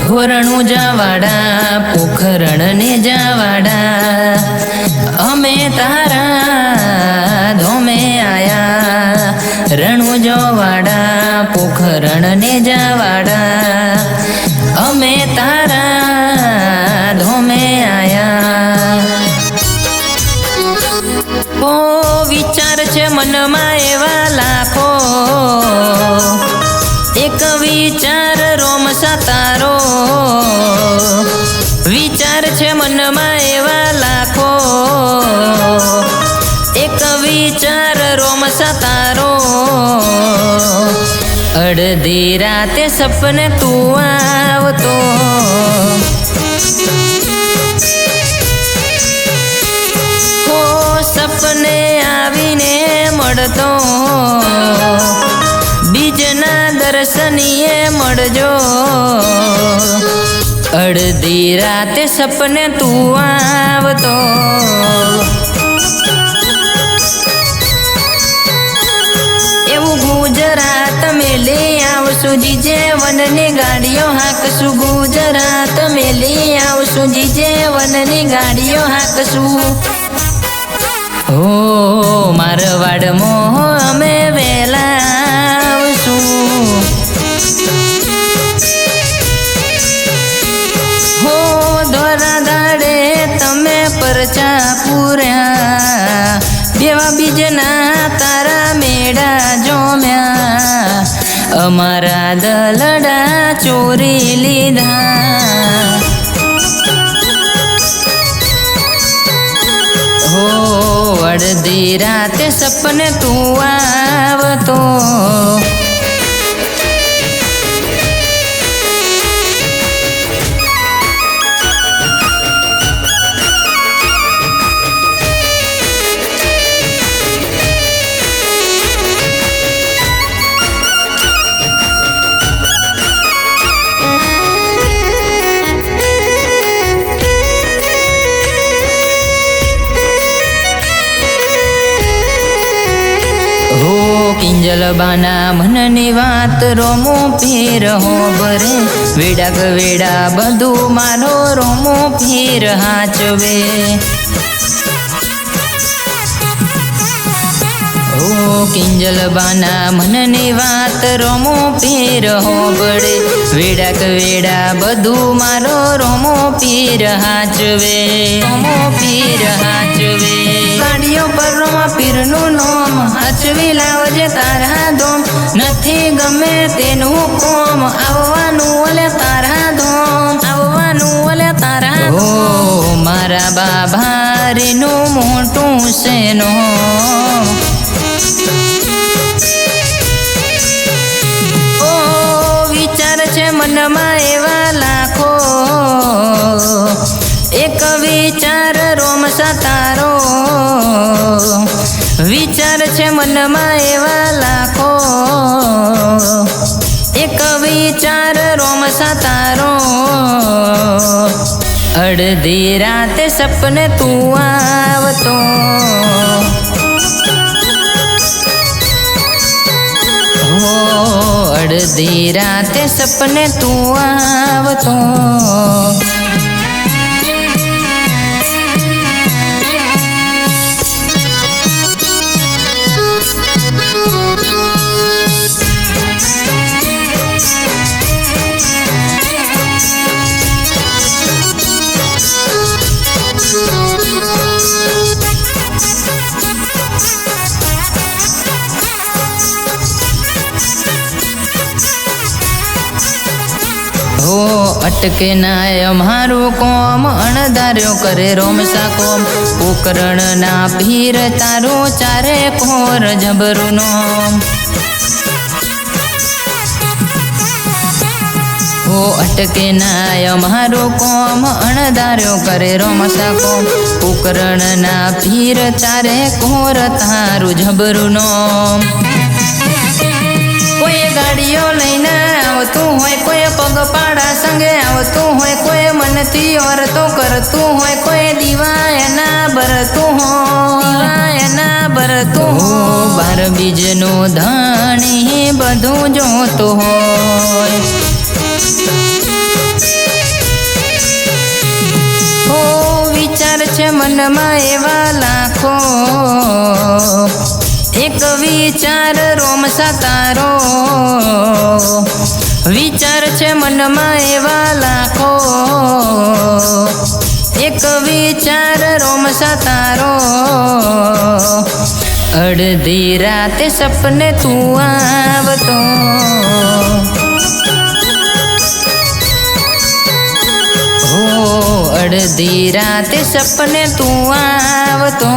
ધોરણું જવાડા પોખરણ ને જવાડા અમે તારા ધોમે આયા રણું જવાડા પોખરણ ને જવાડા અમે તારા ધોમે આયા ઓ વિચાર છે મનમાં એવા લાખો એક વિચાર રોમસા તારો વિચાર છે મનમાં એવા લાખો એક વિચાર રોમસા તારો અડધી રાતે સપને તું આવતો હો સપને આવીને મળતો બીજના દર્શનીએ મળજો અડધી રાતે સપને તું આવતો એવું ગુજરાત મેલી આવશું જીજે વનની ગાડીઓ હાંકશું ગુજરાત મેલી આવશું જીજે વનની ગાડીઓ હાંકશું હો મારવાડમાં અમે વેલા હો દોરા દાડે તમે પરચા પૂર્યા દેવા બીજના તારા મેળા જોમ્યા અમારા દલડા ચોરી લીધા હો અડધી રાતે સપને તું આવતો કિંજલ બાના મનની વાત રોમો પીર હો બરે વેડા ગવેડા બધું મારો રોમો પીર હાચવે ઓ કિંજલ બાના મનની વાત રોમો પીર હો બળે વેડા ગવેડા બધું મારો રોમો પીર હાચવે રોમો પીર હાચવે ગાડીઓ પર રોમા પીરનું નોમ હાચવી લાવજે તારા ધોમ નથી ગમે તેનું કોમ આવવાનું ઓલે તારા ધોમ આવવાનું ઓલે તારા ઓ મારા બાભારીનું મોટું સેનો ઓ વિચાર છે મનમાં એવા લાખો એક વિચાર રોમસા તારો વિચાર છે મનમાં એવા લાખો એક વિચાર રોમસા તારો અડધી રાતે સપને તું આવતો હો અડધી રાતે સપને તું આવતો હો અટકે નાય અમારું કોમ અણધાર્યો કરે રોમસા કોમ પોકરણ ના ભીર તારું ચારે કોર જબરું નોમ હો અટકે નાય અમારું કોમ અણધાર્યો કરે રોમસા કોમ પોકરણ ના ભીર ચારે કોર તારું જબરું નોમ કોઈ ગાડીઓ લઈને આવતું હોય કોઈ પગપાળા સંગે આવતું હોય કોઈ મનથી વર્તો કરતું હોય કોઈ દીવાયના ભરતું હોય બાર બીજનું ધણી બધું જોતું હોય છે મનમાં એવા લાખો, એક વિચાર રોમસા તારો. વિચાર છે મનમાં એવા લાખો, એક વિચાર રોમસા તારો. અડધી રાતે સપને તું આવતો, અડધી રાતે સપને તું આવતો.